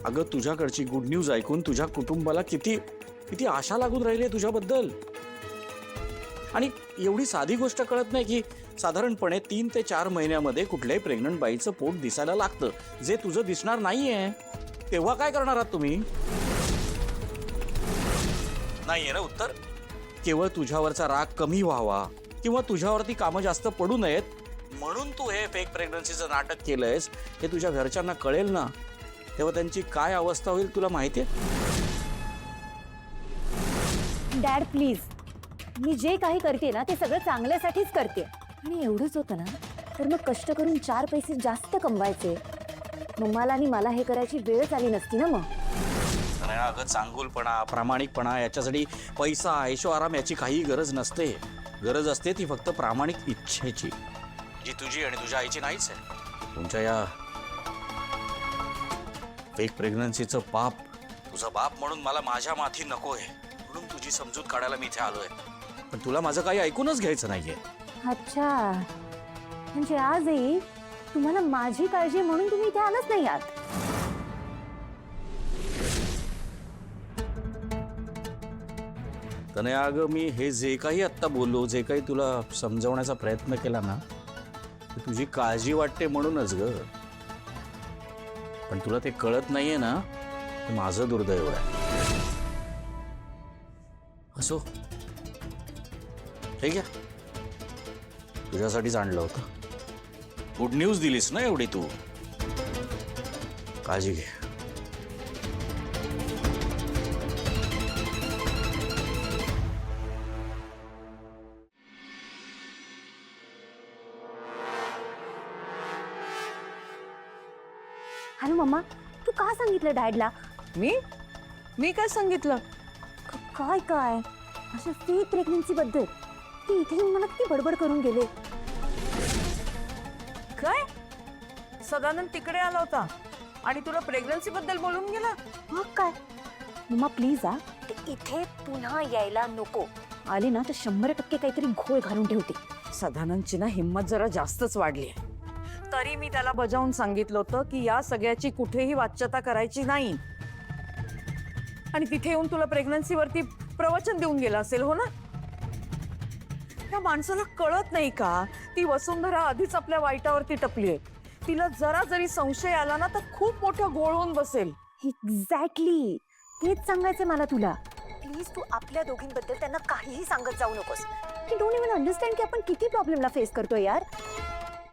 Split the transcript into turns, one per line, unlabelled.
अगं तुझ्याकडची good news ऐकून तुझ्या कुटुंबाला किती किती आशा लागून राहिली आहे तुझ्याबद्दल. आणि एवढी साधी गोष्ट कळत नाही की साधारणपणे 3 ते 4 महिन्यामध्ये कुठल्याही प्रेग्नंट बाईचं पोट दिसायला लागतं, जे तुझं दिसणार नाहीये. तेव्हा काय करणार आहात तुम्ही? नाहीये ना उत्तर? केवळ तुझ्यावरचा राग कमी व्हावा किंवा तुझ्यावरती कामं जास्त पडू नयेत म्हणून तू हे फेक प्रेग्नन्सीचं नाटक केलंयस हे तुझ्या घरच्यांना कळेल ना, तेव्हा त्यांची काय अवस्था होईल तुला माहितीये?
डॅड प्लीज, मी जे काही करते ना ते सगळं चांगल्यासाठीच करते. आणि एवढंच होतं ना तर मग कष्ट करून 4 पैसे जास्त कमवायचे. मम्माला आणि मला हे करायची वेळच आली नसती ना. मग
अगं चांगुलपणा, प्रामाणिकपणा याच्यासाठी पैसा, ऐशो आराम याची काही गरज नसते. गरज असते ती फक्त प्रामाणिक इच्छेची, जी तुझी आणि तुझ्या आईची नाहीच आहे. तुमच्या या फेक प्रेग्नन्सीचं पाप तुझा बाप म्हणून मला माझ्या माथी नकोय, म्हणून तुझी समजूत काढायला मी इथे आलोय. पण तुला माझं काही ऐकूनच घ्यायचं नाहीये.
अच्छा, म्हणजे आजही तुम्हाला माझी काळजी म्हणून तुम्ही इथे आलाच नाही आहात.
तनया अगं मी हे जे काही आत्ता बोललो, जे काही तुला समजवण्याचा प्रयत्न केला ना, ते तुझी काळजी वाटते म्हणूनच ग. पण तुला ते कळत नाहीये ना, ते माझं दुर्दैव आहे. असो ठीक आहे, तुझ्यासाठीच आणलं होतं. गुड न्यूज दिलीस ना एवढी तू, काळजी घे.
हॅलो मम्मा, तू का सांगितलं डॅडला?
मी काय सांगितलं?
काय काय अशा फेक प्रेग्नन्सी बद्दल ते इथे येऊन मला किती बडबड करून गेले.
काय सदानंद तिकडे आला होता आणि तुला प्रेग्नन्सी बद्दल बोलून गेला?
मग काय मम्मा प्लीज ते इथे पुन्हा यायला नको. आले ना तर 100% काहीतरी घोळ घालून ठेवते.
सदानंदची ना हिंमत जरा जास्तच वाढली आहे. तरी मी त्याला बजावून सांगितलं होतं की या सगळ्याची कुठेही वाच्यता करायची नाही. आणि तिथे येऊन तुला प्रेग्नन्सीवरती प्रवचन देऊन गेला असेल, हो ना? त्या माणसाला कळत नाही का ती वसुंधरा आधीच आपल्या वाईटावरती टपली आहे. तिला जरा जरी संशय आला ना तर खूप मोठा गोळ होऊन बसेल.
एक्झॅक्टली तेच सांगायचंय मला तुला. प्लीज तू आपल्या दोघींबद्दल त्यांना काहीही सांगत जाऊ नकोस. ती डोंट इवन अंडरस्टँड की आपण किती प्रॉब्लेमला फेस करतोय यार.